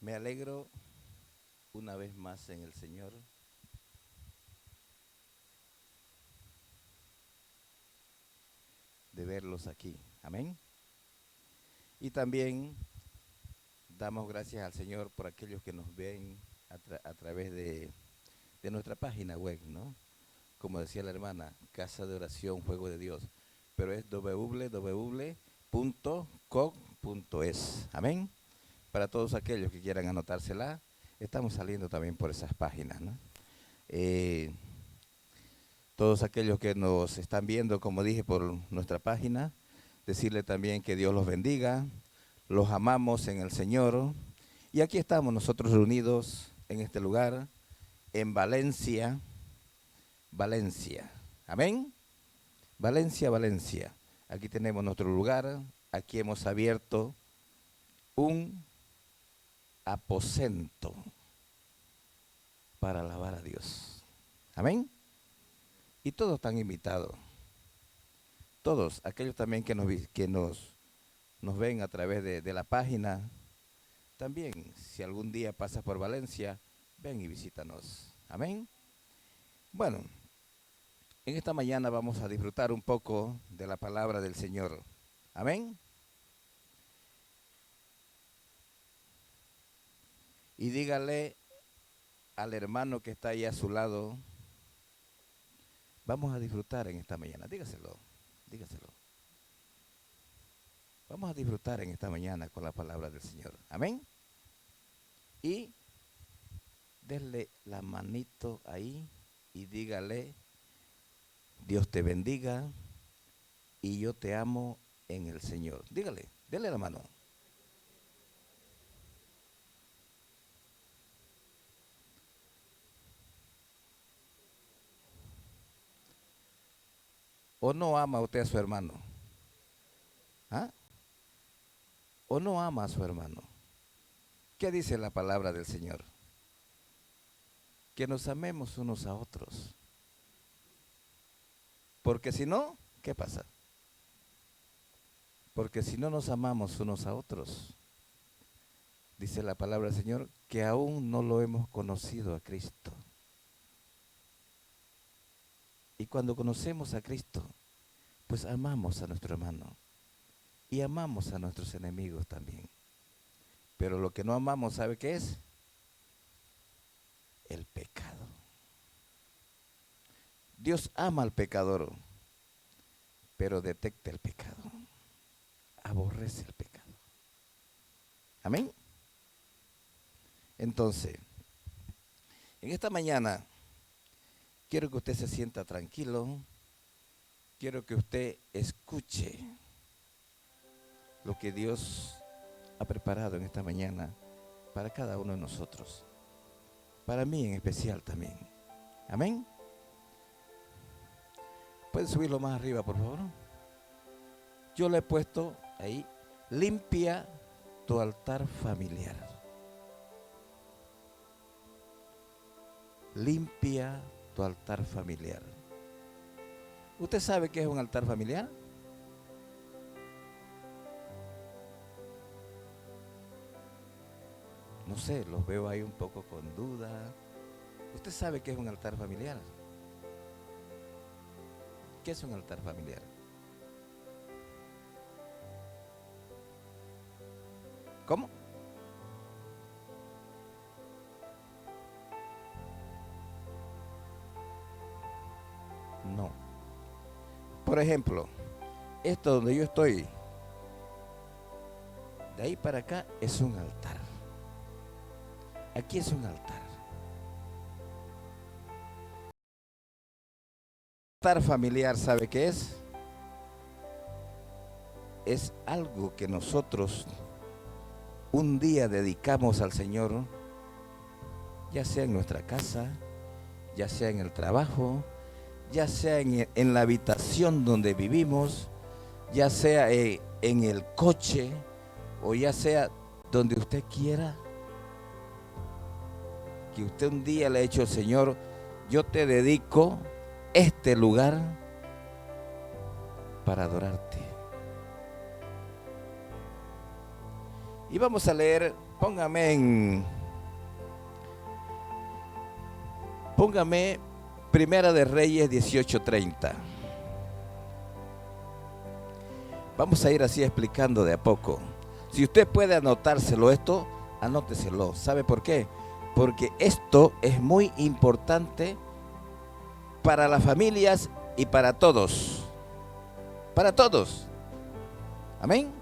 Me alegro una vez más en el Señor de verlos aquí. Amén. Y también damos gracias al Señor por aquellos que nos ven a través de nuestra página web, ¿no? Como decía la hermana, Casa de Oración Fuego de Dios. Pero es www.coc.es. Amén. Para todos aquellos que quieran anotársela, estamos saliendo también por esas páginas, ¿no? Todos aquellos que nos están viendo, como dije, por nuestra página, decirle también que Dios los bendiga, los amamos en el Señor. Y aquí estamos nosotros reunidos en este lugar, en Valencia, Valencia. Amén. Valencia, Valencia. Aquí tenemos nuestro lugar, aquí hemos abierto un aposento para alabar a Dios. Amén. Y todos están invitados. Todos, aquellos también que nos ven a través de la página, también, si algún día pasas por Valencia, ven y visítanos. Amén. Bueno, en esta mañana vamos a disfrutar un poco de la palabra del Señor. Amén. Y dígale al hermano que está ahí a su lado, vamos a disfrutar en esta mañana. Dígaselo, dígaselo. Vamos a disfrutar en esta mañana con la palabra del Señor. Amén. Y denle la manito ahí y dígale, Dios te bendiga y yo te amo en el Señor. Dígale, denle la mano. ¿O no ama usted a su hermano? ¿Ah? ¿O no ama a su hermano? ¿Qué dice la palabra del Señor? Que nos amemos unos a otros. Porque si no, ¿qué pasa? Porque si no nos amamos unos a otros, dice la palabra del Señor, que aún no lo hemos conocido a Cristo. Y cuando conocemos a Cristo, pues amamos a nuestro hermano y amamos a nuestros enemigos también. Pero lo que no amamos, ¿sabe qué es? El pecado. Dios ama al pecador, pero detecta el pecado, aborrece el pecado. Amén. Entonces, en esta mañana quiero que usted se sienta tranquilo, quiero que usted escuche lo que Dios ha preparado en esta mañana para cada uno de nosotros, para mí en especial también. Amén. ¿Puede subirlo más arriba, por favor? Yo le he puesto ahí, limpia tu altar familiar. Limpia tu altar familiar. ¿Usted sabe qué es un altar familiar? No sé, los veo ahí un poco con duda. ¿Usted sabe qué es un altar familiar? ¿Qué es un altar familiar? ¿Cómo? No. Por ejemplo, esto donde yo estoy, de ahí para acá es un altar. Aquí es un altar. Altar familiar, ¿sabe qué es? Es algo que nosotros un día dedicamos al Señor, ya sea en nuestra casa, ya sea en el trabajo, ya sea en la habitación donde vivimos, ya sea en el coche o ya sea donde usted quiera, que usted un día le ha dicho al Señor, yo te dedico este lugar para adorarte. Y vamos a leer Póngame Primera de Reyes 18:30. Vamos a ir así explicando de a poco. Si usted puede anotárselo esto, anóteselo. ¿Sabe por qué? Porque esto es muy importante para las familias y para todos. Para todos. Amén.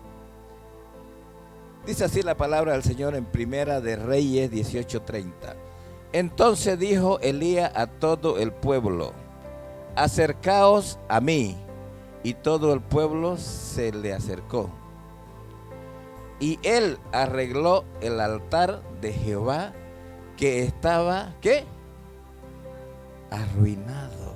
Dice así la palabra del Señor en Primera de Reyes 18:30. Entonces dijo Elías a todo el pueblo: acercaos a mí. Y todo el pueblo se le acercó. Y él arregló el altar de Jehová que estaba, ¿qué? Arruinado.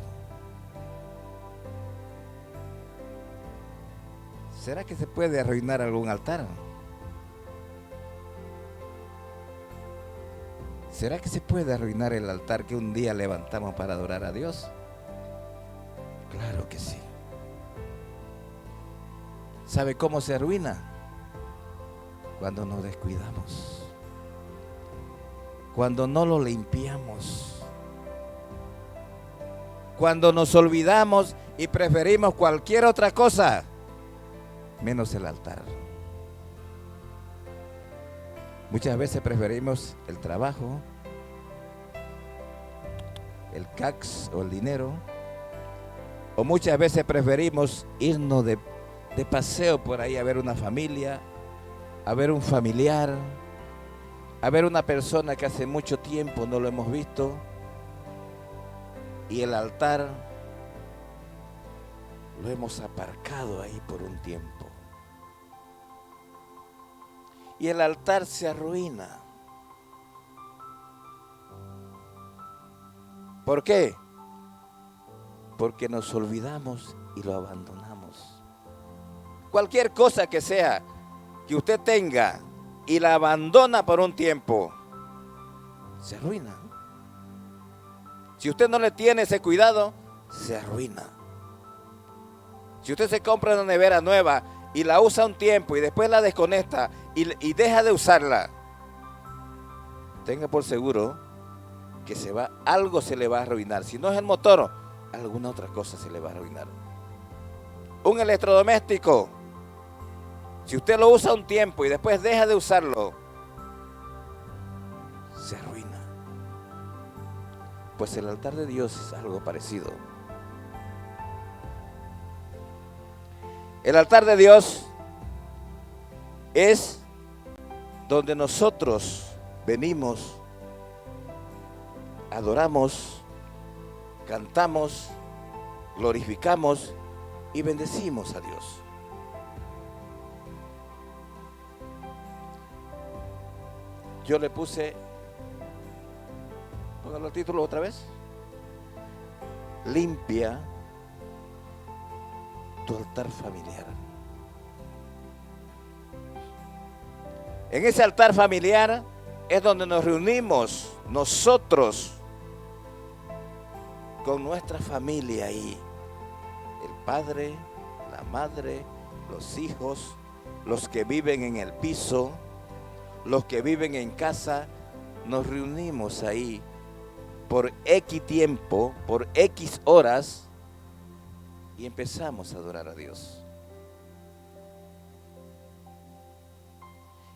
¿Será que se puede arruinar algún altar? ¿Será que se puede arruinar el altar que un día levantamos para adorar a Dios? Claro que sí. ¿Sabe cómo se arruina? Cuando nos descuidamos. Cuando no lo limpiamos. Cuando nos olvidamos y preferimos cualquier otra cosa, menos el altar. Muchas veces preferimos el trabajo, el cax o el dinero, o muchas veces preferimos irnos de paseo por ahí a ver una familia, a ver un familiar, a ver una persona que hace mucho tiempo no lo hemos visto, y el altar lo hemos aparcado ahí por un tiempo. Y el altar se arruina. ¿Por qué? Porque nos olvidamos y lo abandonamos. Cualquier cosa que sea que usted tenga y la abandona por un tiempo, se arruina. Si usted no le tiene ese cuidado, se arruina. Si usted se compra una nevera nueva y la usa un tiempo y después la desconecta y deja de usarla, tenga por seguro que algo se le va a arruinar. Si no es el motor, alguna otra cosa se le va a arruinar. Un electrodoméstico, si usted lo usa un tiempo y después deja de usarlo, se arruina. Pues el altar de Dios es algo parecido. El altar de Dios es donde nosotros venimos, adoramos, cantamos, glorificamos y bendecimos a Dios. Yo le puse, póngalo el título otra vez: limpia tu altar familiar. En ese altar familiar es donde nos reunimos nosotros con nuestra familia ahí. El padre, la madre, los hijos, los que viven en el piso, los que viven en casa, nos reunimos ahí por X tiempo, por X horas, y empezamos a adorar a Dios.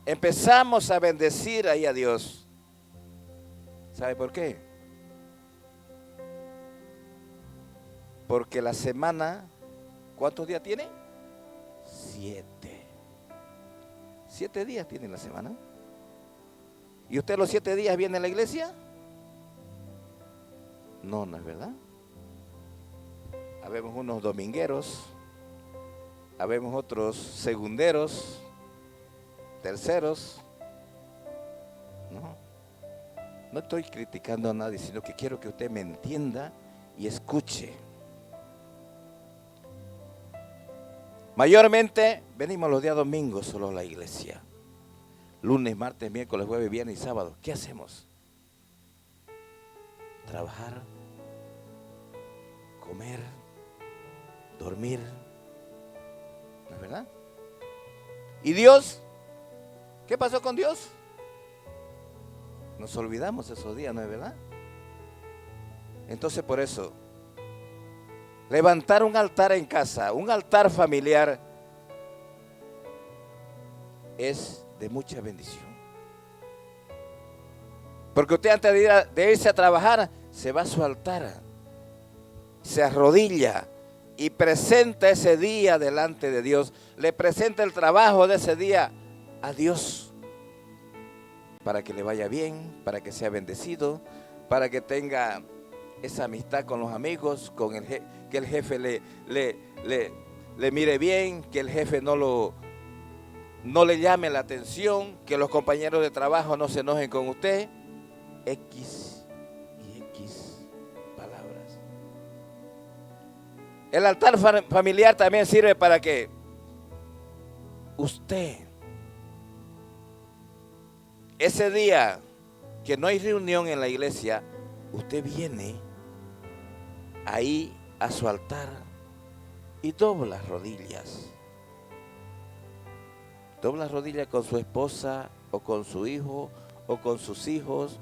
Empezamos a bendecir ahí a Dios. ¿Sabe por qué? Porque la semana, ¿cuántos días tiene? 7. 7 días tiene la semana. ¿Y usted los 7 días viene a la iglesia? No, no es verdad. Habemos unos domingueros, habemos otros segunderos, terceros. No estoy criticando a nadie, sino que quiero que usted me entienda y escuche. Mayormente venimos los días domingos solo a la iglesia. Lunes, martes, miércoles, jueves, viernes y sábado. ¿Qué hacemos? Trabajar, comer, dormir. ¿No es verdad? ¿Y Dios? ¿Qué pasó con Dios? Nos olvidamos esos días, ¿no es verdad? Entonces por eso, levantar un altar en casa, un altar familiar, es de mucha bendición. Porque usted antes de irse a trabajar, se va a su altar, se arrodilla y presenta ese día delante de Dios. Le presenta el trabajo de ese día a Dios, para que le vaya bien, para que sea bendecido, para que tenga esa amistad con los amigos, con que el jefe le mire bien, que el jefe no le llame la atención, que los compañeros de trabajo no se enojen con usted. X y X palabras. El altar familiar también sirve para que usted, ese día que no hay reunión en la iglesia, usted viene ahí a su altar y dobla las rodillas. Dobla las rodillas con su esposa o con su hijo o con sus hijos.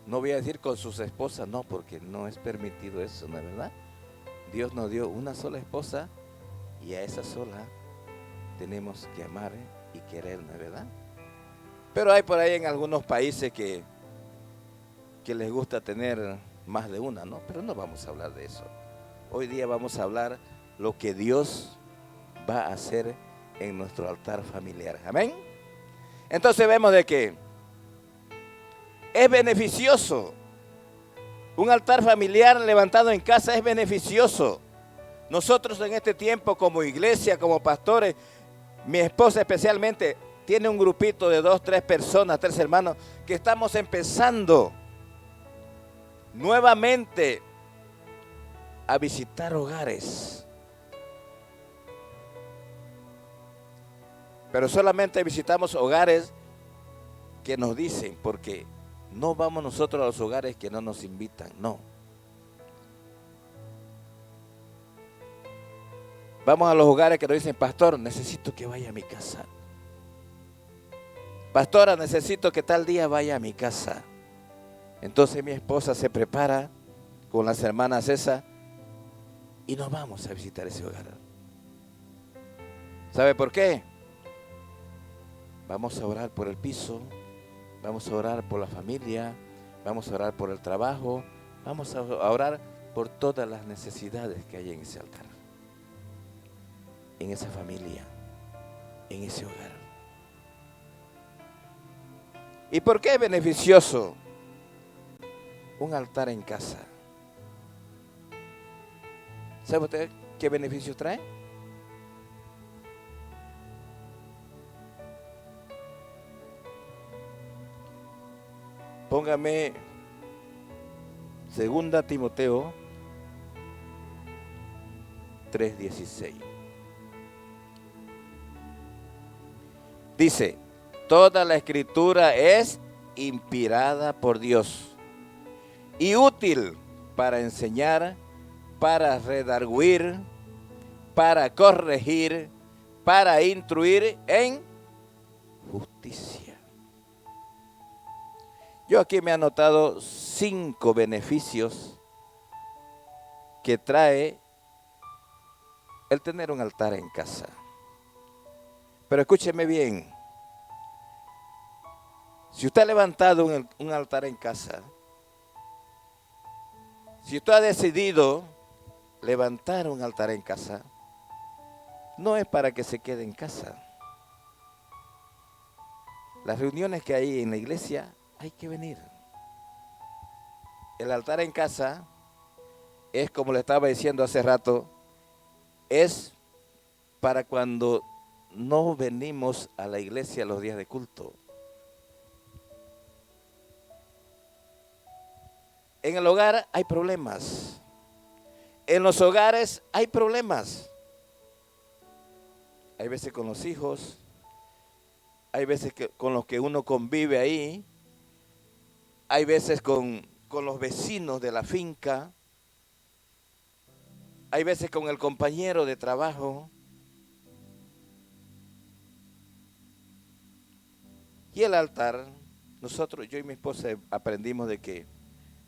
No voy a decir con sus esposas, no, porque no es permitido eso, ¿no es verdad? Dios nos dio una sola esposa y a esa sola tenemos que amar y querer, ¿no es verdad? Pero hay por ahí en algunos países que les gusta tener más de una, ¿no? Pero no vamos a hablar de eso. Hoy día vamos a hablar lo que Dios va a hacer en nuestro altar familiar. Amén. Entonces vemos de que es beneficioso. Un altar familiar levantado en casa es beneficioso. Nosotros en este tiempo como iglesia, como pastores, mi esposa especialmente, tiene un grupito de 2, 3 personas, 3 hermanos, que estamos empezando nuevamente a visitar hogares. Pero solamente visitamos hogares que nos dicen, porque no vamos nosotros a los hogares que no nos invitan, no. Vamos a los hogares que nos dicen, pastor, necesito que vaya a mi casa. Pastora, necesito que tal día vaya a mi casa. Entonces mi esposa se prepara con las hermanas esas y nos vamos a visitar ese hogar. ¿Sabe por qué? Vamos a orar por el piso, vamos a orar por la familia, vamos a orar por el trabajo, vamos a orar por todas las necesidades que hay en ese altar, en esa familia, en ese hogar. ¿Y por qué es beneficioso un altar en casa? ¿Sabe usted qué beneficio trae? Póngame 2 Timoteo 3:16. Dice, toda la escritura es inspirada por Dios y útil para enseñar, para redarguir, para corregir, para instruir en justicia. Yo aquí me he anotado 5 beneficios que trae el tener un altar en casa. Pero escúcheme bien. Si usted ha levantado un altar en casa, si usted ha decidido levantar un altar en casa, no es para que se quede en casa. Las reuniones que hay en la iglesia, hay que venir. El altar en casa es, como le estaba diciendo hace rato, es para cuando no venimos a la iglesia los días de culto. En el hogar hay problemas. En los hogares hay problemas. Hay veces con los hijos, hay veces con los que uno convive ahí, hay veces con los vecinos de la finca, hay veces con el compañero de trabajo. Y el altar nosotros, yo y mi esposa aprendimos de que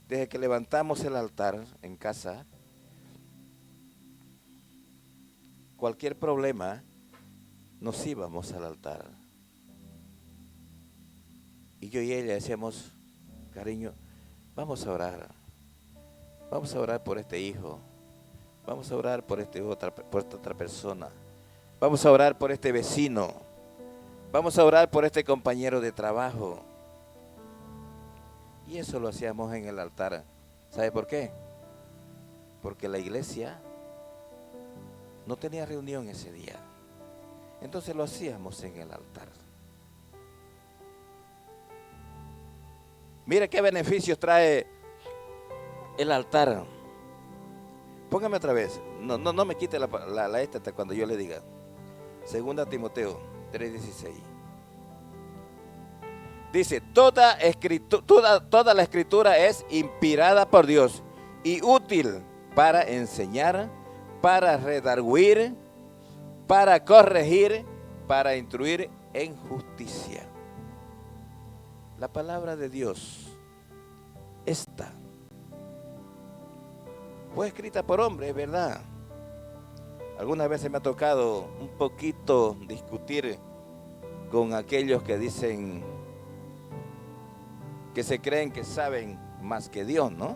desde que levantamos el altar en casa, cualquier problema, nos íbamos al altar. Y yo y ella decíamos, cariño, vamos a orar. Vamos a orar por este hijo. Vamos a orar por por esta otra persona. Vamos a orar por este vecino. Vamos a orar por este compañero de trabajo. Y eso lo hacíamos en el altar. ¿Sabe por qué? Porque la iglesia no tenía reunión ese día. Entonces lo hacíamos en el altar. Mire qué beneficios trae el altar. Póngame otra vez. No me quite la esta hasta cuando yo le diga. Segunda Timoteo 3:16. Dice, toda la escritura es inspirada por Dios y útil para enseñar, para redarguir, para corregir, para instruir en justicia. La palabra de Dios, esta, fue escrita por hombres, ¿verdad? Algunas veces me ha tocado un poquito discutir con aquellos que dicen que se creen que saben más que Dios, ¿no?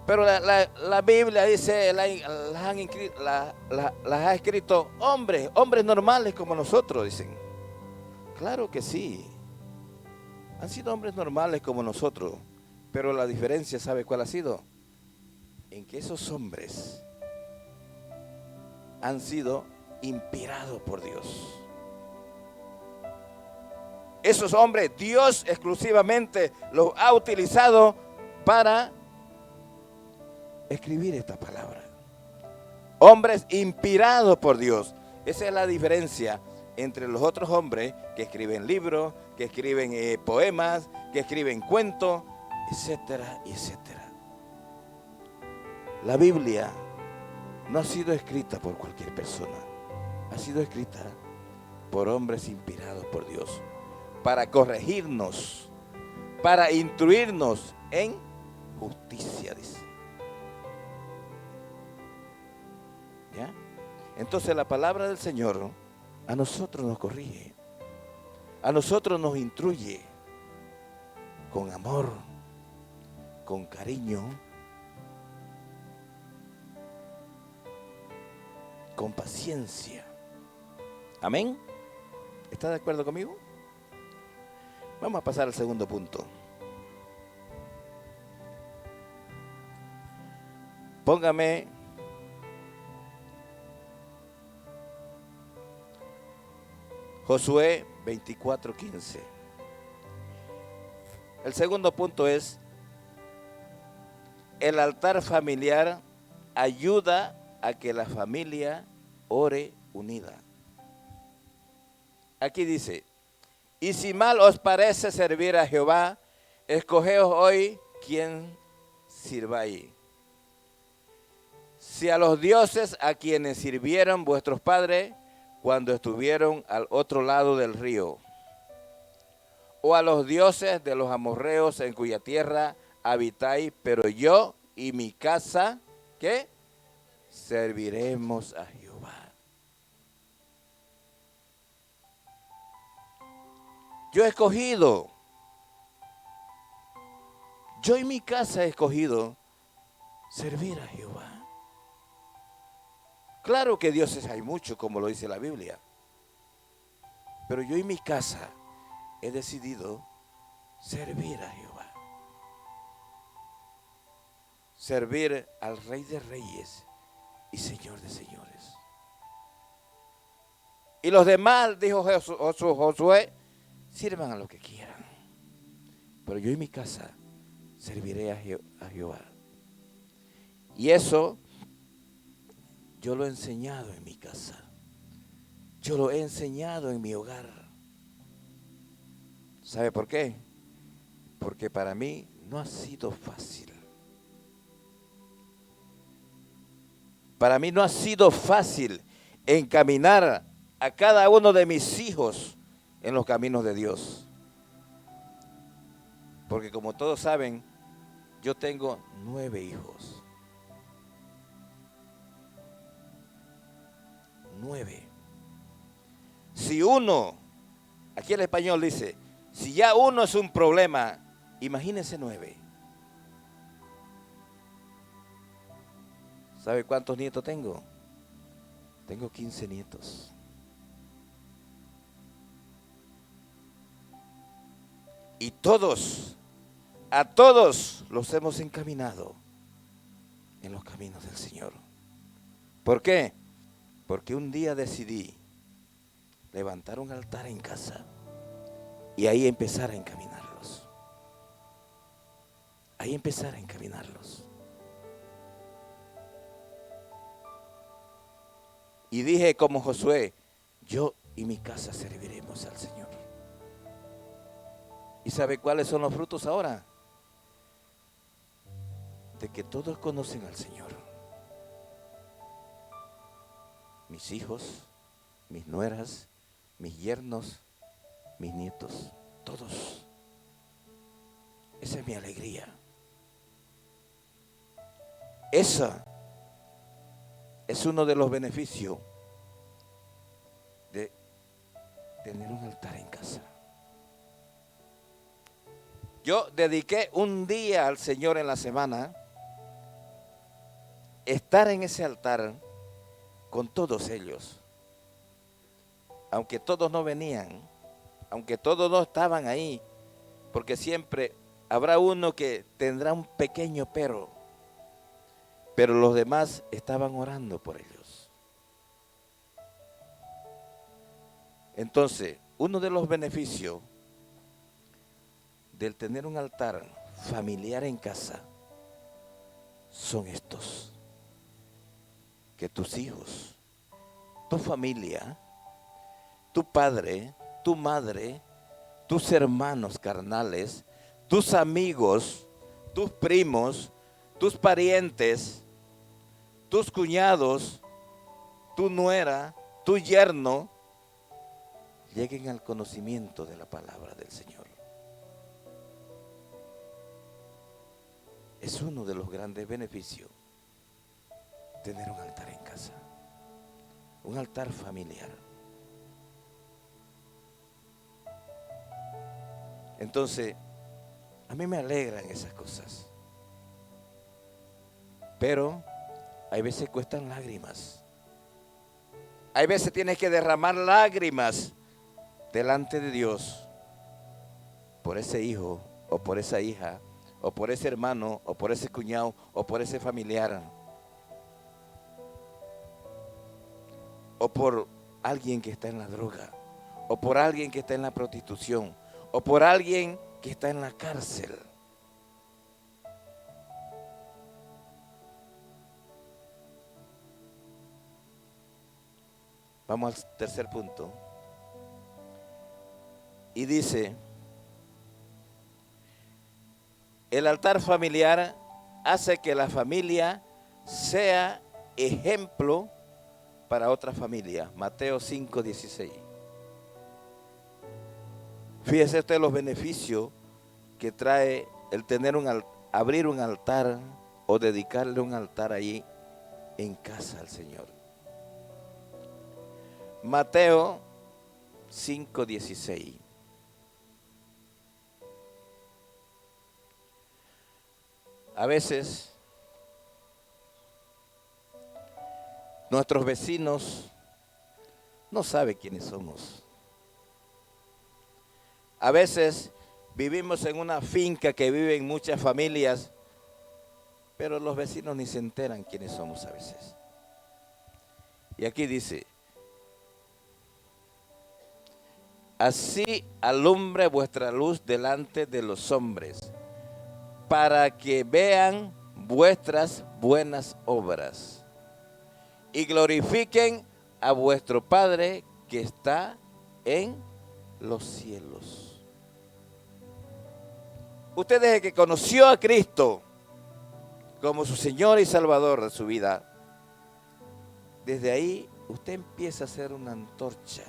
Pero la Biblia dice, las ha escrito hombres normales como nosotros, dicen. Claro que sí. Han sido hombres normales como nosotros, pero la diferencia, ¿sabe cuál ha sido? En que esos hombres han sido inspirados por Dios. Esos hombres, Dios exclusivamente los ha utilizado para escribir esta palabra. Hombres inspirados por Dios. Esa es la diferencia entre los otros hombres que escriben libros, que escriben poemas, que escriben cuentos, etcétera, etcétera. La Biblia no ha sido escrita por cualquier persona. Ha sido escrita por hombres inspirados por Dios para corregirnos, para instruirnos en justicia, dice. ¿Ya? Entonces la palabra del Señor a nosotros nos corrige, a nosotros nos instruye con amor, con cariño, con paciencia. Amén. ¿Está de acuerdo conmigo? Vamos a pasar al segundo punto. Póngame Josué 24:15. El segundo punto es: el altar familiar ayuda a que la familia ore unida. Aquí dice: y si mal os parece servir a Jehová, escogeos hoy quién sirváis. Si a los dioses a quienes sirvieron vuestros padres cuando estuvieron al otro lado del río, o a los dioses de los amorreos en cuya tierra habitáis, pero yo y mi casa, ¿qué? Serviremos a Jehová. Yo he escogido, yo y mi casa he escogido servir a Jehová. Claro que dioses hay muchos, como lo dice la Biblia, pero yo y mi casa he decidido servir a Jehová. Servir al Rey de Reyes y Señor de Señores. Y los demás, dijo Josué, sirvan a lo que quieran, pero yo y mi casa serviré a Jehová. Y eso yo lo he enseñado en mi casa. Yo lo he enseñado en mi hogar. ¿Sabe por qué? Porque para mí no ha sido fácil. Para mí no ha sido fácil encaminar a cada uno de mis hijos en los caminos de Dios. Porque como todos saben, yo tengo 9 hijos. 9. Si uno, aquí el español dice, si ya uno es un problema, imagínense 9. ¿Sabe cuántos nietos tengo? Tengo 15 nietos. Y a todos los hemos encaminado en los caminos del Señor. ¿Por qué? Porque un día decidí levantar un altar en casa y ahí empezar a encaminarlos. Ahí empezar a encaminarlos. Y dije como Josué, yo y mi casa serviremos al Señor. ¿Y sabe cuáles son los frutos ahora? De que todos conocen al Señor. Mis hijos, mis nueras, mis yernos, mis nietos, todos. Esa es mi alegría. Esa es uno de los beneficios de tener un altar en casa. Yo dediqué un día al Señor en la semana, estar en ese altar con todos ellos. Aunque todos no venían, aunque todos no estaban ahí, porque siempre habrá uno que tendrá un pequeño pero los demás estaban orando por ellos. Entonces, uno de los beneficios del tener un altar familiar en casa son estos: que tus hijos, tu familia, tu padre, tu madre, tus hermanos carnales, tus amigos, tus primos, tus parientes, tus cuñados, tu nuera, tu yerno, lleguen al conocimiento de la palabra del Señor. Es uno de los grandes beneficios tener un altar en casa, un altar familiar. Entonces, a mí me alegran esas cosas, pero hay veces cuestan lágrimas. Hay veces tienes que derramar lágrimas delante de Dios por ese hijo o por esa hija o por ese hermano o por ese cuñado o por ese familiar o por alguien que está en la droga o por alguien que está en la prostitución o por alguien que está en la cárcel. Vamos al tercer punto. Y dice, el altar familiar hace que la familia sea ejemplo para otra familia. Mateo 5:16. Fíjese usted los beneficios que trae el tener abrir un altar o dedicarle un altar ahí en casa al Señor. Mateo 5:16. A veces nuestros vecinos no saben quiénes somos. A veces vivimos en una finca que viven muchas familias, pero los vecinos ni se enteran quiénes somos a veces. Y aquí dice, así alumbre vuestra luz delante de los hombres, para que vean vuestras buenas obras y glorifiquen a vuestro Padre que está en los cielos. Usted desde que conoció a Cristo como su Señor y Salvador de su vida, desde ahí usted empieza a ser una antorcha.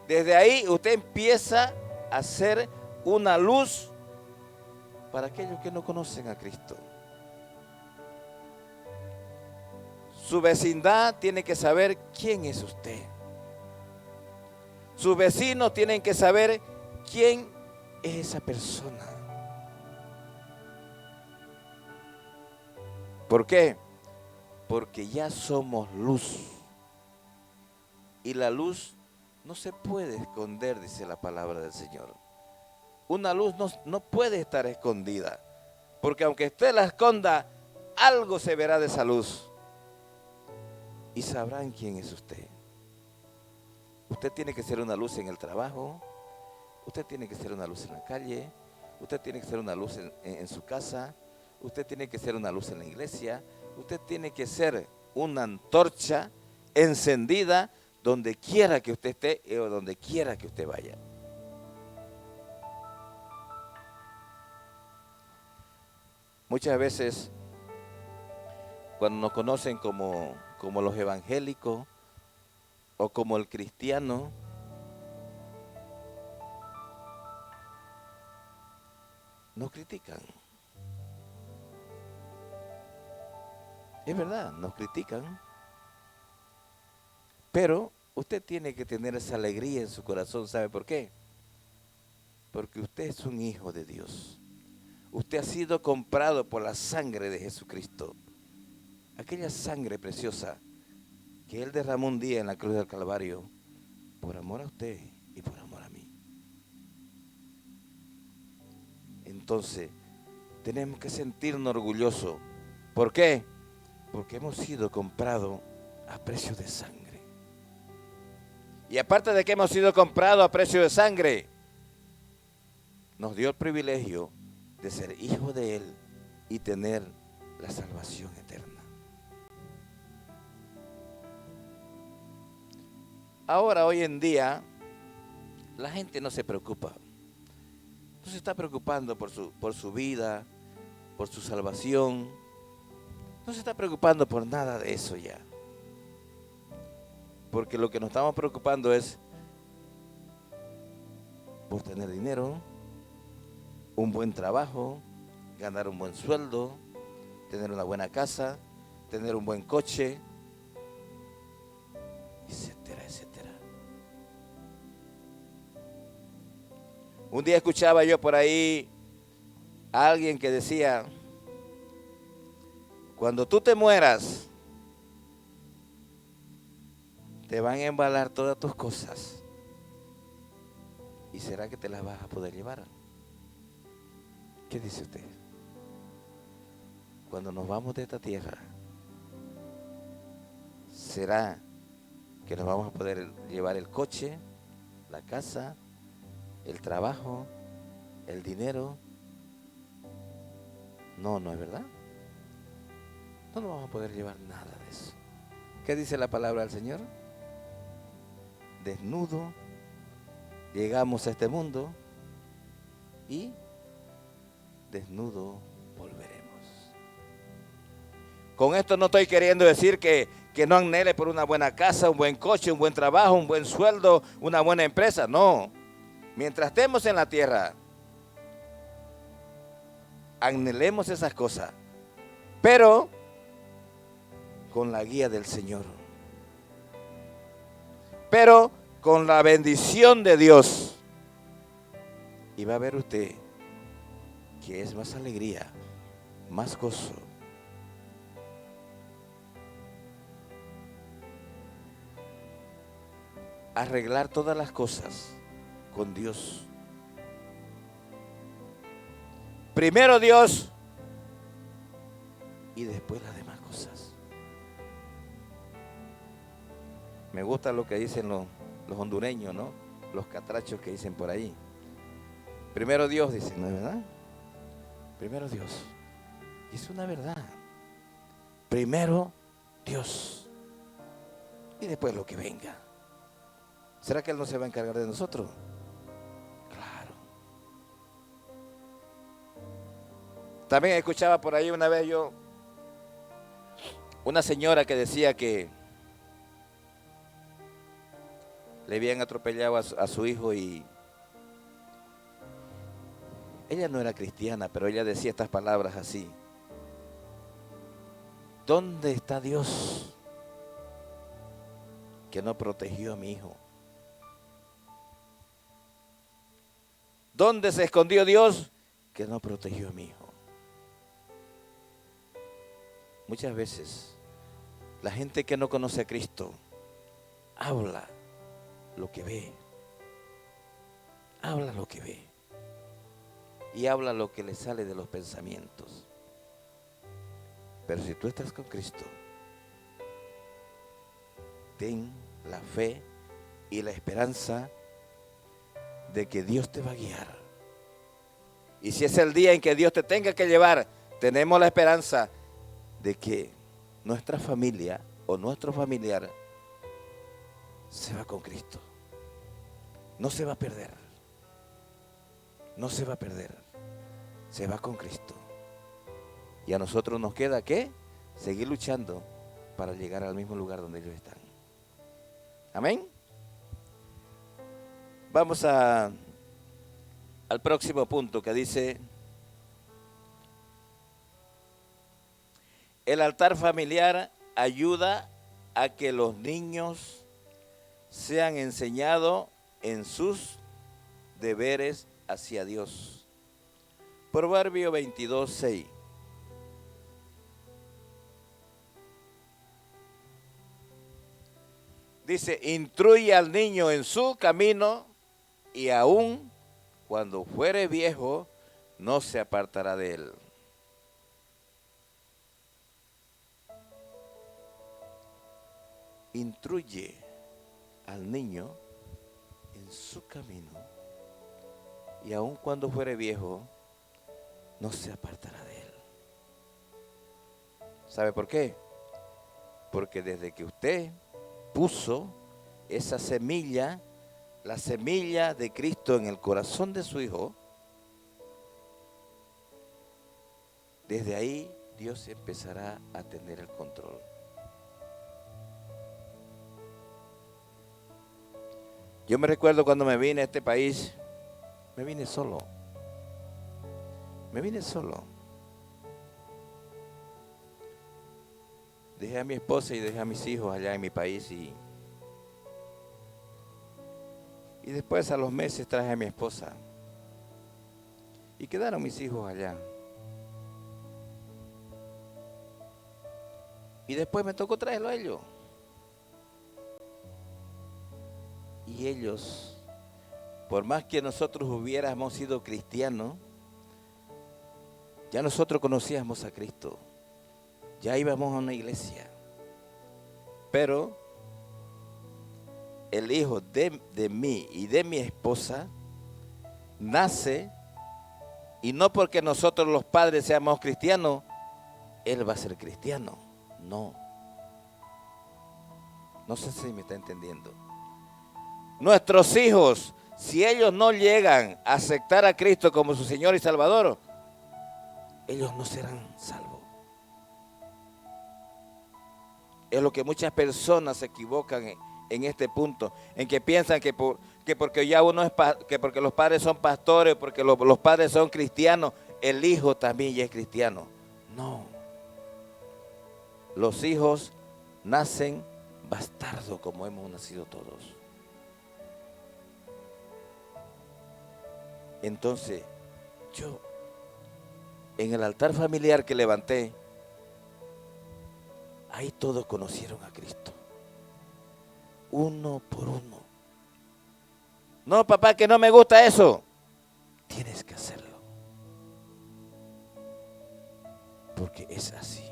Desde ahí usted empieza a ser una luz para aquellos que no conocen a Cristo. Su vecindad tiene que saber quién es usted. Sus vecinos tienen que saber quién es esa persona. ¿Por qué? Porque ya somos luz. Y la luz no se puede esconder, dice la palabra del Señor. Una luz no puede estar escondida. Porque aunque usted la esconda, algo se verá de esa luz. Y sabrán quién es usted. Usted tiene que ser una luz en el trabajo. Usted tiene que ser una luz en la calle. Usted tiene que ser una luz en su casa. Usted tiene que ser una luz en la iglesia. Usted tiene que ser una antorcha encendida donde quiera que usted esté o donde quiera que usted vaya. Muchas veces, cuando nos conocen como los evangélicos o como el cristiano, nos critican. Es verdad, nos critican. Pero usted tiene que tener esa alegría en su corazón. ¿Sabe por qué? Porque usted es un hijo de Dios. Usted ha sido comprado por la sangre de Jesucristo. Aquella sangre preciosa que Él derramó un día en la cruz del Calvario por amor a usted y por amor a mí. Entonces, tenemos que sentirnos orgullosos. ¿Por qué? Porque hemos sido comprados a precio de sangre. Y aparte de que hemos sido comprados a precio de sangre, nos dio el privilegio de ser hijos de Él y tener la salvación eterna. Ahora, hoy en día, la gente no se preocupa. No se está preocupando por su vida, por su salvación. No se está preocupando por nada de eso ya. Porque lo que nos estamos preocupando es por tener dinero, un buen trabajo, ganar un buen sueldo, tener una buena casa, tener un buen coche, etcétera, etcétera. Un día escuchaba yo por ahí a alguien que decía: cuando tú te mueras, te van a embalar todas tus cosas. ¿Y será que te las vas a poder llevar? ¿Qué dice usted? Cuando nos vamos de esta tierra, ¿será que nos vamos a poder llevar el coche, la casa, el trabajo, el dinero? No, no es verdad. No nos vamos a poder llevar nada de eso. ¿Qué dice la palabra del Señor? Desnudo llegamos a este mundo y desnudo volveremos. Con esto no estoy queriendo decir que no anhele por una buena casa, un buen coche, un buen trabajo, un buen sueldo, una buena empresa. No. Mientras estemos en la tierra, anhelemos esas cosas, pero con la guía del Señor. Pero con la bendición de Dios. Y va a ver usted que es más alegría, más gozo. Arreglar todas las cosas con Dios. Primero Dios y después las demás cosas. Me gusta lo que dicen los hondureños, ¿no? Los catrachos que dicen por ahí. Primero Dios, dicen, ¿no es verdad? Primero Dios. Y es una verdad. Primero Dios. Y después lo que venga. ¿Será que Él no se va a encargar de nosotros? Claro. También escuchaba por ahí una vez yo una señora que decía que le habían atropellado a su hijo y Ella no era cristiana, pero ella decía estas palabras así: ¿dónde está Dios que no protegió a mi hijo? ¿Dónde se escondió Dios que no protegió a mi hijo? Muchas veces la gente que no conoce a Cristo habla lo que ve, habla lo que ve y habla lo que le sale de los pensamientos. Pero si tú estás con Cristo, ten la fe y la esperanza de que Dios te va a guiar. Y si es el día en que Dios te tenga que llevar, tenemos la esperanza de que nuestra familia o nuestro familiar se va con Cristo. No se va a perder. No se va a perder. Se va con Cristo. Y a nosotros nos queda ¿qué? Seguir luchando para llegar al mismo lugar donde ellos están. Amén. Vamos al próximo punto que dice: el altar familiar ayuda a que los niños sean enseñados en sus deberes hacia Dios. Proverbio 22:6. Dice: instruye al niño en su camino, y aun cuando fuere viejo, no se apartará de él. Instruye al niño en su camino, y aun cuando fuere viejo, no se apartará de él. ¿Sabe por qué? Porque desde que usted puso esa semilla, la semilla de Cristo en el corazón de su hijo, desde ahí Dios empezará a tener el control. Yo me recuerdo cuando me vine a este país, me vine solo. Me vine solo. Dejé a mi esposa y dejé a mis hijos allá en mi país y después a los meses traje a mi esposa y quedaron mis hijos allá. Y después me tocó traerlo a ellos. Y ellos, por más que nosotros hubiéramos sido cristianos, ya nosotros conocíamos a Cristo. Ya íbamos a una iglesia. Pero el hijo de mí y de mi esposa nace, y no porque nosotros los padres seamos cristianos, él va a ser cristiano. No. No sé si me está entendiendo. Nuestros hijos, si ellos no llegan a aceptar a Cristo como su Señor y Salvador, ellos no serán salvos. Es lo que muchas personas se equivocan en este punto, en que piensan que porque ya uno que porque los padres son pastores, porque los padres son cristianos, el hijo también ya es cristiano. No. Los hijos nacen bastardos como hemos nacido todos. Entonces, yo, en el altar familiar que levanté, ahí todos conocieron a Cristo. Uno por uno. No, papá, que no me gusta eso. Tienes que hacerlo. Porque es así.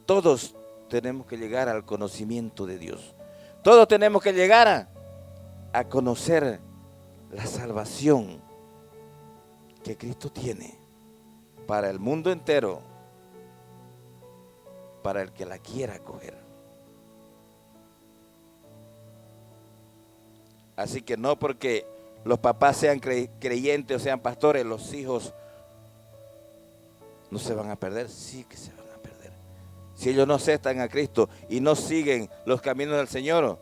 Todos tenemos que llegar al conocimiento de Dios. Todos tenemos que llegar a conocer la salvación que Cristo tiene para el mundo entero, para el que la quiera acoger. Así que no porque los papás sean creyentes o sean pastores, los hijos no se van a perder. Sí que se van a perder. Si ellos no aceptan a Cristo y no siguen los caminos del Señor,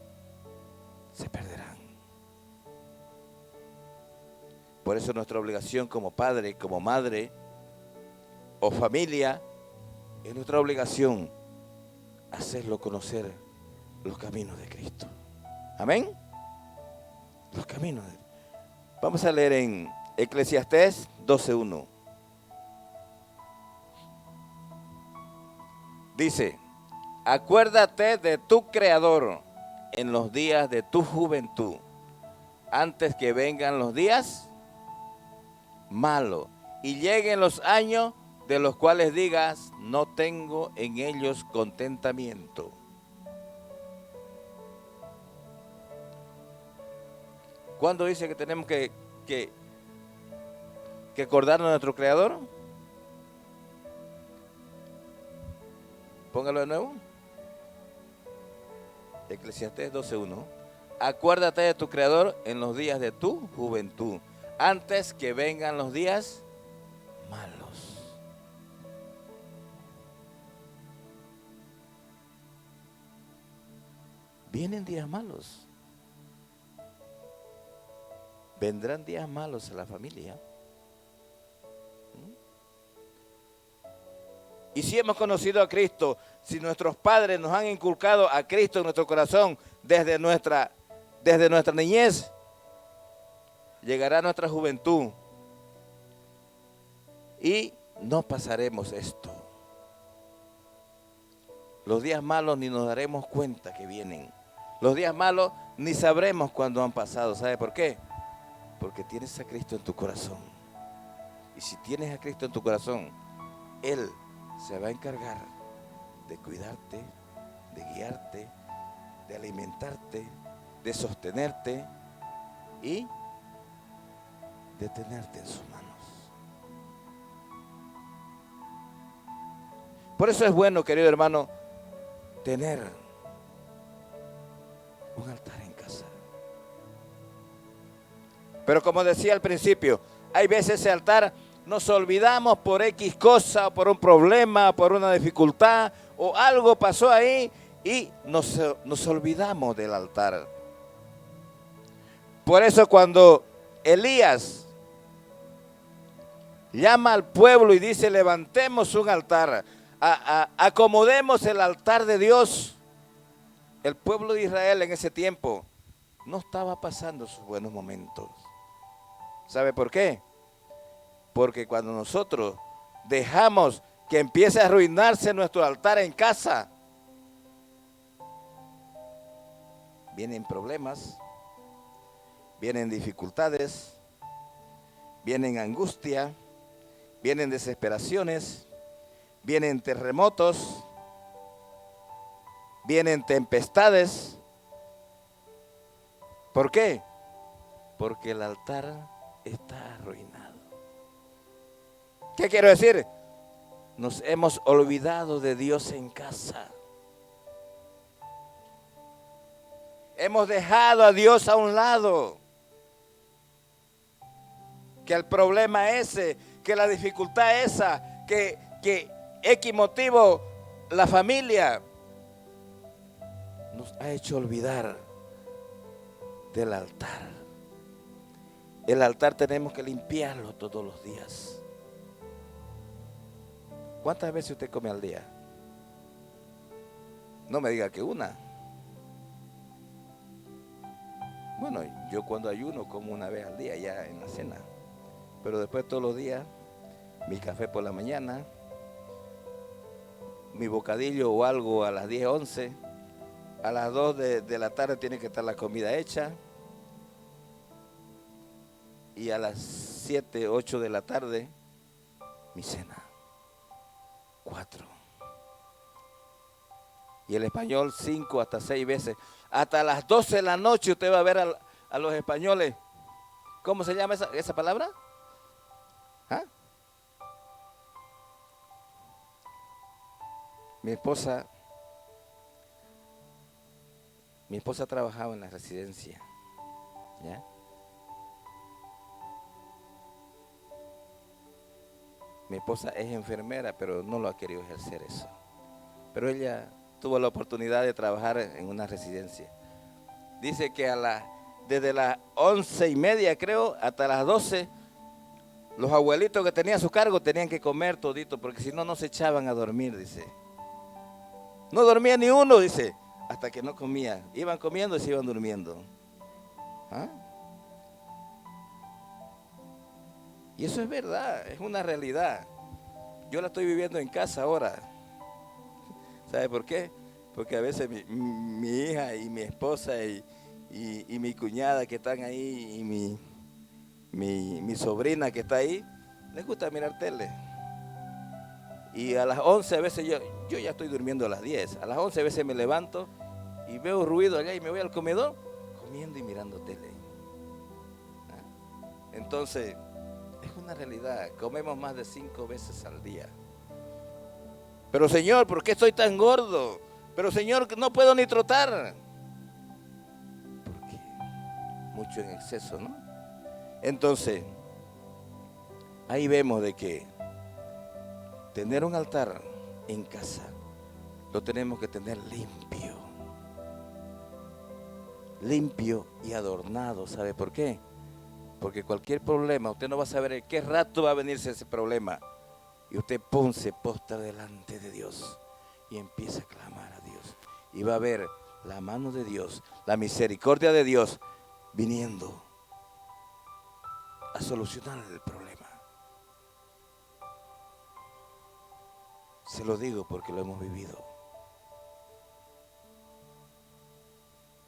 se perderán. Por eso nuestra obligación como padre, como madre o familia, es nuestra obligación hacerlo conocer los caminos de Cristo. Amén. Los caminos. Vamos a leer en Eclesiastés 12:1. Dice: acuérdate de tu Creador en los días de tu juventud, antes que vengan los días malos y lleguen los años de los cuales digas, no tengo en ellos contentamiento. ¿Cuándo dice que tenemos que acordarnos de nuestro Creador? Póngalo de nuevo. Eclesiastés 12:1. Acuérdate de tu Creador en los días de tu juventud, antes que vengan los días malos. Vienen días malos. Vendrán días malos a la familia. Y si hemos conocido a Cristo, si nuestros padres nos han inculcado a Cristo en nuestro corazón desde nuestra niñez, llegará nuestra juventud y no pasaremos esto. Los días malos ni nos daremos cuenta que vienen. Los días malos ni sabremos cuándo han pasado. ¿Sabe por qué? Porque tienes a Cristo en tu corazón. Y si tienes a Cristo en tu corazón, Él se va a encargar de cuidarte, de guiarte, de alimentarte, de sostenerte y de tenerte en sus manos. Por eso es bueno, querido hermano, tener un altar en casa. Pero como decía al principio, hay veces ese altar nos olvidamos por X cosa, por un problema, por una dificultad o algo pasó ahí y nos olvidamos del altar. Por eso cuando Elías llama al pueblo y dice, levantemos un altar, acomodemos el altar de Dios, el pueblo de Israel en ese tiempo no estaba pasando sus buenos momentos. ¿Sabe por qué? Porque cuando nosotros dejamos que empiece a arruinarse nuestro altar en casa, vienen problemas, vienen dificultades, vienen angustia, vienen desesperaciones, vienen terremotos, vienen tempestades. ¿Por qué? Porque el altar está arruinado. ¿Qué quiero decir? Nos hemos olvidado de Dios en casa. Hemos dejado a Dios a un lado. Que el problema ese, que la dificultad esa, que X motivo, la familia, nos ha hecho olvidar del altar. El altar tenemos que limpiarlo todos los días. ¿Cuántas veces usted come al día? No me diga que una. Bueno, yo cuando ayuno como una vez al día ya en la cena. Pero después todos los días, mi café por la mañana, mi bocadillo o algo a las 10, 11. A las 2 de la tarde tiene que estar la comida hecha. Y a las 7, 8 de la tarde, mi cena. 4. Y el español 5 hasta 6 veces. Hasta las 12 de la noche usted va a ver a los españoles. ¿Cómo se llama esa palabra? ¿Ah? Mi esposa trabajaba en la residencia. ¿Ya? Mi esposa es enfermera, pero no lo ha querido ejercer eso. Pero ella tuvo la oportunidad de trabajar en una residencia. Dice que desde las 11:30, creo, hasta las 12, Los abuelitos que tenían a su cargo tenían que comer todito, porque si no, no se echaban a dormir, dice. No dormía ni uno, dice, hasta que no comían. Iban comiendo y se iban durmiendo. ¿Ah? Y eso es verdad, es una realidad. Yo la estoy viviendo en casa ahora. ¿Sabe por qué? Porque a veces mi hija y mi esposa y mi cuñada que están ahí y mi sobrina que está ahí, les gusta mirar tele. Y a las 11 a veces yo ya estoy durmiendo a las 10. A las 11 a veces me levanto y veo ruido allá y me voy al comedor comiendo y mirando tele. ¿Ah? Entonces, es una realidad. Comemos más de 5 veces al día. Pero Señor, ¿por qué estoy tan gordo? Pero Señor, no puedo ni trotar. Porque mucho en exceso, ¿no? Entonces, ahí vemos de que tener un altar en casa lo tenemos que tener limpio. Limpio y adornado. ¿Sabe por qué? Porque cualquier problema, usted no va a saber en qué rato va a venirse ese problema. Y usted se postra delante de Dios y empieza a clamar a Dios. Y va a ver la mano de Dios, la misericordia de Dios viniendo a solucionar el problema. Se lo digo porque lo hemos vivido.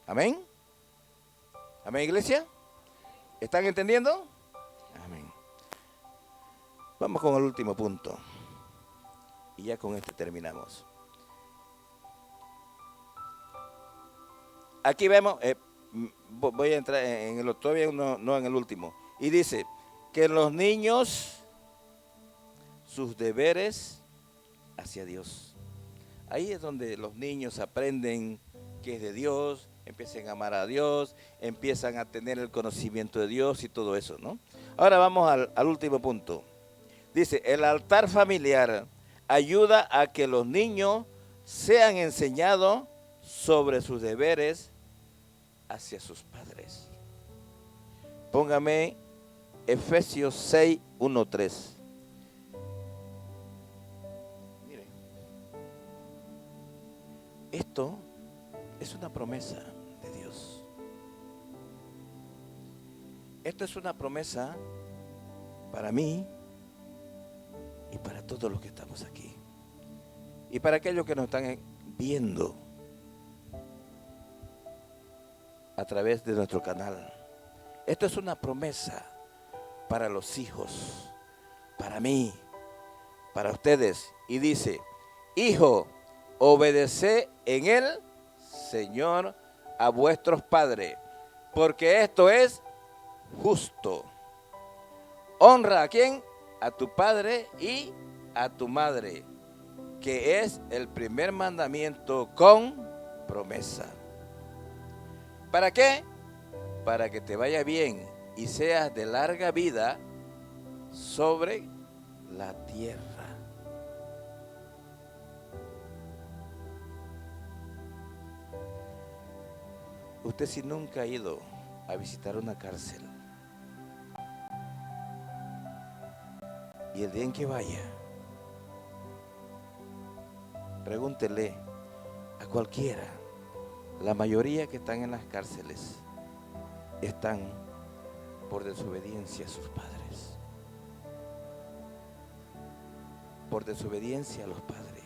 Amén. Amén, iglesia. ¿Están entendiendo? Amén. Vamos con el último punto. Y ya con este terminamos. Aquí vemos, voy a entrar en el todavía no en el último. Y dice que los niños, sus deberes hacia Dios. Ahí es donde los niños aprenden que es de Dios, empiezan a amar a Dios, empiezan a tener el conocimiento de Dios y todo eso, ¿no? Ahora vamos al último punto. Dice, el altar familiar ayuda a que los niños sean enseñados sobre sus deberes hacia sus padres. Póngame Efesios 6, 1, 3. Mire, esto es una promesa de Dios. Esto es una promesa para mí y para todos los que estamos aquí. Y para aquellos que nos están viendo a través de nuestro canal. Esto es una promesa para los hijos, para mí, para ustedes. Y dice, hijo, obedeced en el Señor a vuestros padres, porque esto es justo. Honra a quién? A tu padre y a tu madre, que es el primer mandamiento con promesa. ¿Para qué? Para que te vaya bien y seas de larga vida sobre la tierra. Usted si nunca ha ido a visitar una cárcel, y el día en que vaya, pregúntele a cualquiera. La mayoría que están en las cárceles están por desobediencia a sus padres. Por desobediencia a los padres.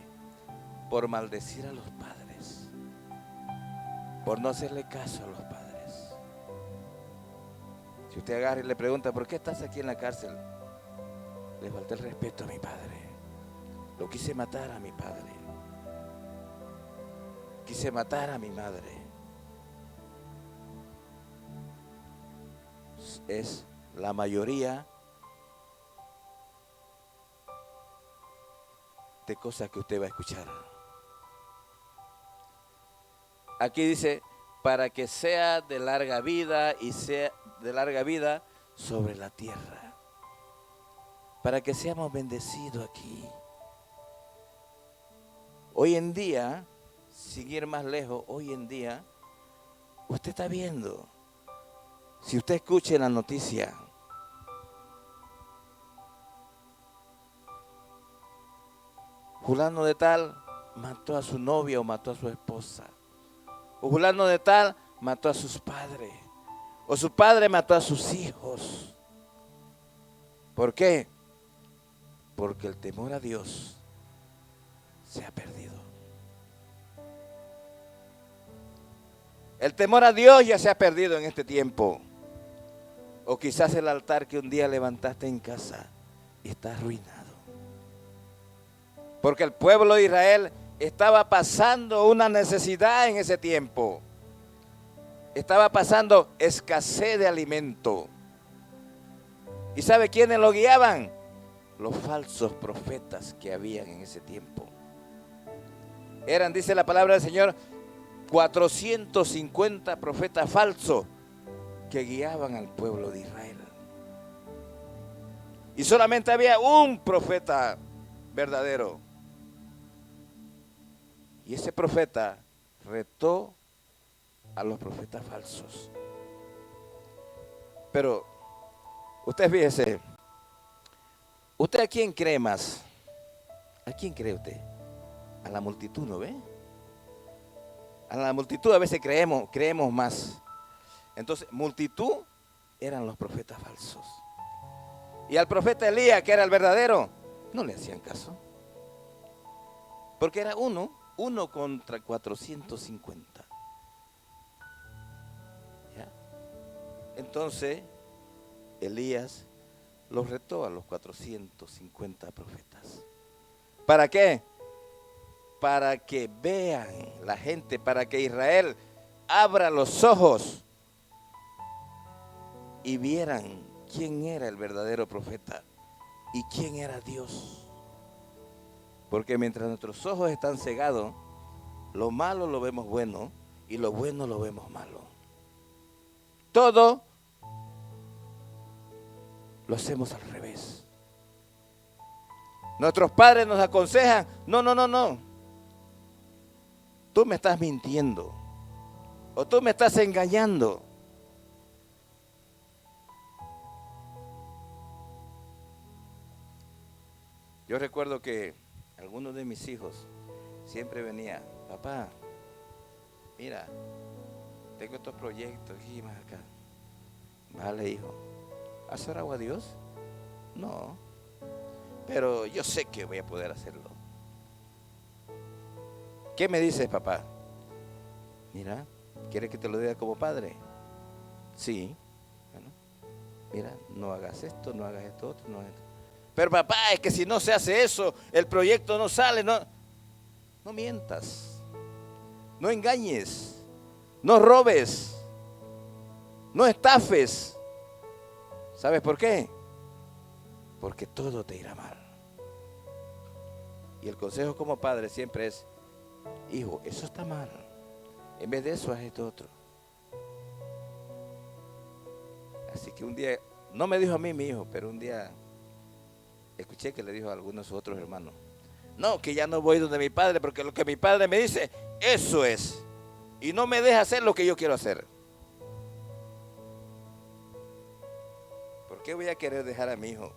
Por maldecir a los padres. Por no hacerle caso a los padres. Si usted agarra y le pregunta, ¿por qué estás aquí en la cárcel? Le falta el respeto a mi padre. Lo quise matar a mi padre. Quise matar a mi madre. Es la mayoría de cosas que usted va a escuchar. Aquí dice, para que sea de larga vida y sea de larga vida sobre la tierra. Para que seamos bendecidos aquí. Hoy en día, sin ir más lejos, hoy en día, usted está viendo, si usted escucha la noticia, fulano de tal mató a su novia o mató a su esposa. O fulano de tal mató a sus padres. O su padre mató a sus hijos. ¿Por qué? Porque el temor a Dios se ha perdido. El temor a Dios ya se ha perdido en este tiempo. O quizás el altar que un día levantaste en casa está arruinado. Porque el pueblo de Israel estaba pasando una necesidad en ese tiempo. Estaba pasando escasez de alimento. ¿Y sabe quiénes lo guiaban? Los falsos profetas que habían en ese tiempo. Eran, dice la palabra del Señor, 450 profetas falsos que guiaban al pueblo de Israel. Y solamente había un profeta verdadero. Y ese profeta retó a los profetas falsos. Pero usted fíjese, ¿usted a quién cree más? ¿A quién cree usted? A la multitud, ¿no ve? A la multitud a veces creemos más. Entonces, multitud eran los profetas falsos. Y al profeta Elías, que era el verdadero, no le hacían caso. Porque era uno contra 450. ¿Ya? Entonces, Elías los retó a los 450 profetas. ¿Para qué? Para que vean la gente, para que Israel abra los ojos y vieran quién era el verdadero profeta y quién era Dios. Porque mientras nuestros ojos están cegados, lo malo lo vemos bueno y lo bueno lo vemos malo. Todo lo hacemos al revés. Nuestros padres nos aconsejan, no. Tú me estás mintiendo o tú me estás engañando. Yo recuerdo que algunos de mis hijos siempre venía, papá, mira, tengo estos proyectos aquí más acá. Vale, hijo, ¿has orado a Dios? No, pero yo sé que voy a poder hacerlo. ¿Qué me dices, papá? Mira, ¿quieres que te lo diga como padre? Sí. Bueno, mira, no hagas esto, no hagas esto, otro, no hagas esto. Pero papá, es que si no se hace eso, el proyecto no sale. No mientas, no engañes, no robes, no estafes. ¿Sabes por qué? Porque todo te irá mal. Y el consejo como padre siempre es, hijo, eso está mal. En vez de eso, haz esto otro. Así que un día, no me dijo a mí mi hijo, pero un día escuché que le dijo a algunos de sus otros hermanos, no, que ya no voy donde mi padre, porque lo que mi padre me dice, eso es. Y no me deja hacer lo que yo quiero hacer. ¿Por qué voy a querer dejar a mi hijo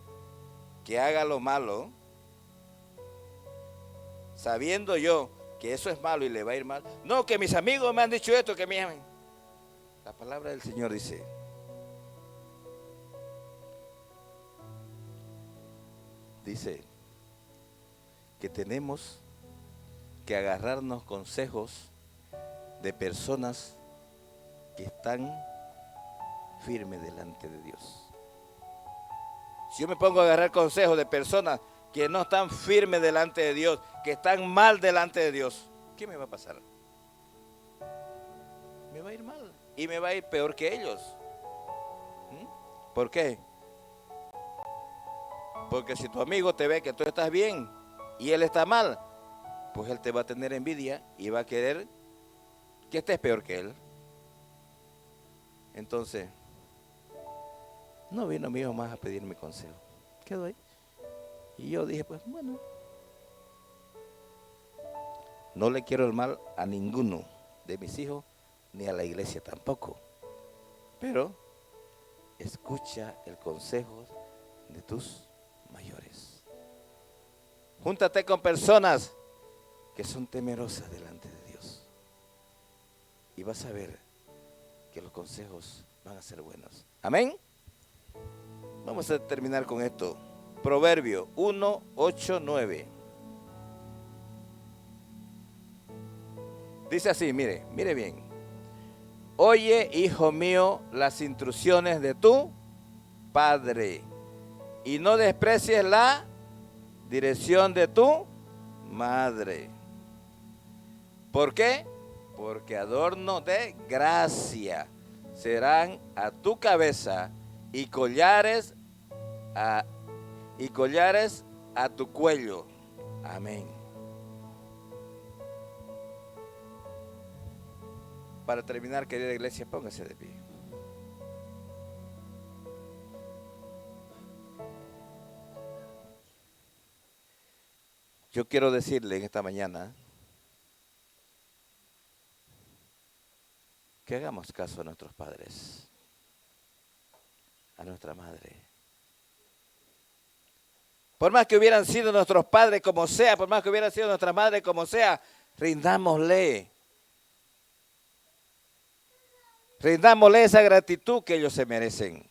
que haga lo malo, sabiendo yo que eso es malo y le va a ir mal? No, que mis amigos me han dicho esto, que me amen. La palabra del Señor dice, que tenemos que agarrarnos consejos de personas que están firmes delante de Dios. Si yo me pongo a agarrar consejos de personas que no están firmes delante de Dios, que están mal delante de Dios, ¿qué me va a pasar? Me va a ir mal y me va a ir peor que ellos. ¿Por qué? Porque si tu amigo te ve que tú estás bien y él está mal, pues él te va a tener envidia y va a querer que estés peor que él. Entonces, no vino mi hijo más a pedirme consejo. Quedó ahí. Y yo dije, pues bueno, no le quiero el mal a ninguno de mis hijos, ni a la iglesia tampoco. Pero escucha el consejo de tus mayores. Júntate con personas que son temerosas delante de Dios. Y vas a ver que los consejos van a ser buenos. Amén. Vamos a terminar con esto. Proverbio 1, 8, 9. Dice así, mire bien. Oye, hijo mío, las instrucciones de tu padre, y no desprecies la dirección de tu madre. ¿Por qué? Porque adorno de gracia serán a tu cabeza y collares a tu cuello. Amén. Para terminar, querida iglesia, póngase de pie. Yo quiero decirle en esta mañana que hagamos caso a nuestros padres, a nuestra madre. Por más que hubieran sido nuestros padres como sea, por más que hubieran sido nuestra madre como sea, rindámosle esa gratitud que ellos se merecen.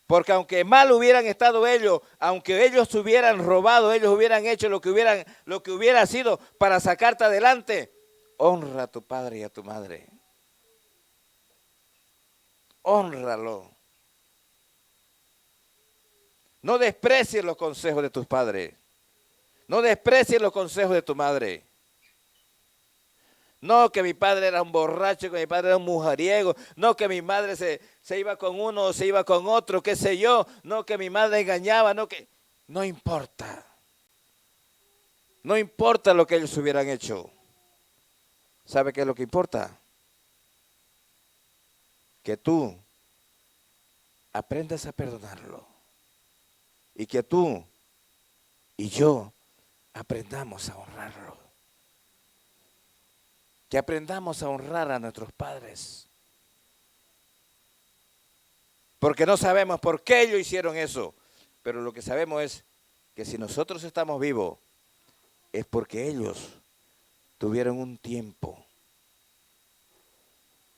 Porque aunque mal hubieran estado ellos, aunque ellos hubieran robado, ellos hubieran hecho lo que hubiera sido para sacarte adelante, honra a tu padre y a tu madre. Hónralo. No desprecies los consejos de tus padres. No desprecies los consejos de tu madre. No que mi padre era un borracho, que mi padre era un mujeriego. No que mi madre se iba con uno o se iba con otro, qué sé yo. No que mi madre engañaba, no importa. No importa lo que ellos hubieran hecho. ¿Sabe qué es lo que importa? Que tú aprendas a perdonarlo. Y que tú y yo aprendamos a honrarlo. Que aprendamos a honrar a nuestros padres. Porque no sabemos por qué ellos hicieron eso. Pero lo que sabemos es que si nosotros estamos vivos, es porque ellos tuvieron un tiempo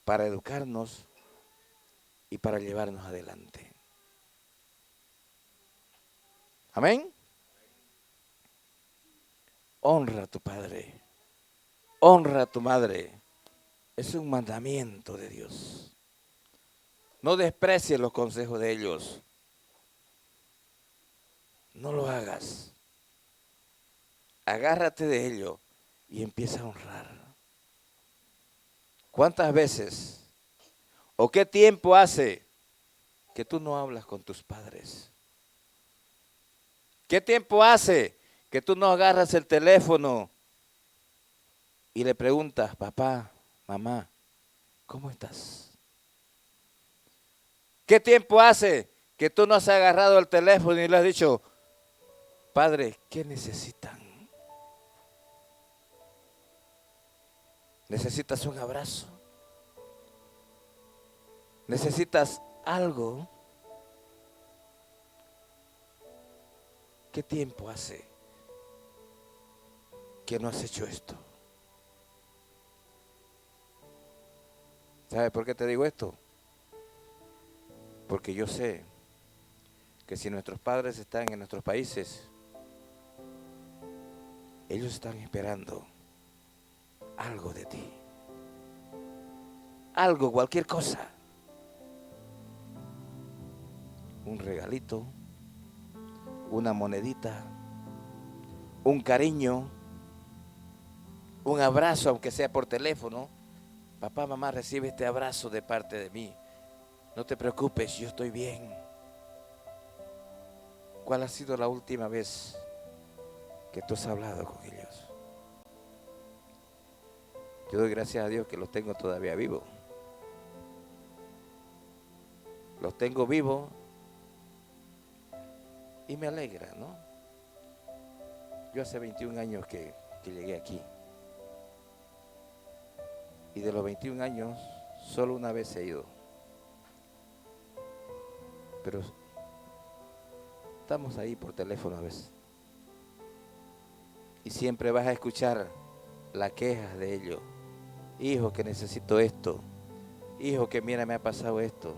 para educarnos y para llevarnos adelante. Amén. Honra a tu padre. Honra a tu madre. Es un mandamiento de Dios. No desprecies los consejos de ellos. No lo hagas. Agárrate de ello y empieza a honrar. ¿Cuántas veces o qué tiempo hace que tú no hablas con tus padres? ¿Qué tiempo hace que tú no agarras el teléfono y le preguntas, papá, mamá, ¿cómo estás? ¿Qué tiempo hace que tú no has agarrado el teléfono y le has dicho, padre, ¿qué necesitan? ¿Necesitas un abrazo? ¿Necesitas algo? ¿Qué tiempo hace que no has hecho esto? ¿Sabe por qué te digo esto? Porque yo sé que si nuestros padres están en nuestros países, ellos están esperando algo de ti. Algo, cualquier cosa. Un regalito, una monedita, un cariño, un abrazo, aunque sea por teléfono. Papá, mamá, recibe este abrazo de parte de mí. No te preocupes, yo estoy bien. ¿Cuál ha sido la última vez que tú has hablado con ellos? Yo doy gracias a Dios que los tengo todavía vivos. Los tengo vivos y me alegra, ¿no? Yo hace 21 años que llegué aquí. Y de los 21 años, solo una vez he ido. Pero estamos ahí por teléfono a veces. Y siempre vas a escuchar la queja de ellos. Hijo, que necesito esto. Hijo, que mira, me ha pasado esto.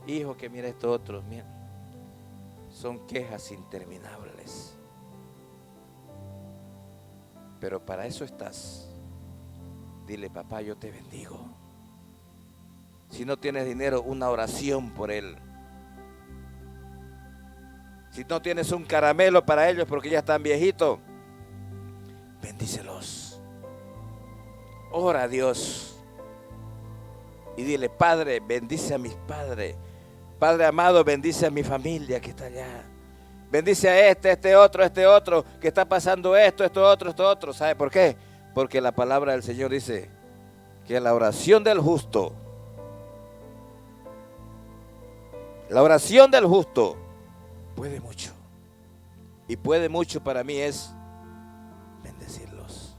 Hijo, que mira esto otro. Mira. Son quejas interminables. Pero para eso estás. Dile, papá, yo te bendigo. Si no tienes dinero, una oración por él. Si no tienes un caramelo para ellos porque ya están viejitos, bendícelos. Ora a Dios. Y dile, Padre, bendice a mis padres. Padre amado, bendice a mi familia que está allá. Bendice a este otro, que está pasando esto otro. ¿Sabe por qué? Porque la palabra del Señor dice que la oración del justo puede mucho. Y puede mucho para mí es bendecirlos.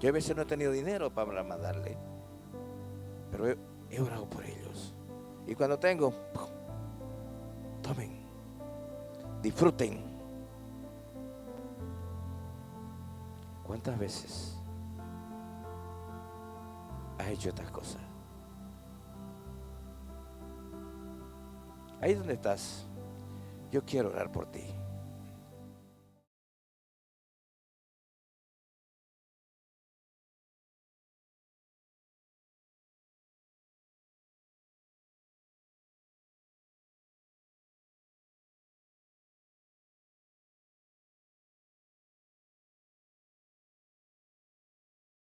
Yo a veces no he tenido dinero para mandarle, pero he orado por ellos. Y cuando tengo, tomen, disfruten. ¿Cuántas veces has hecho estas cosas? Ahí donde estás, yo quiero orar por ti.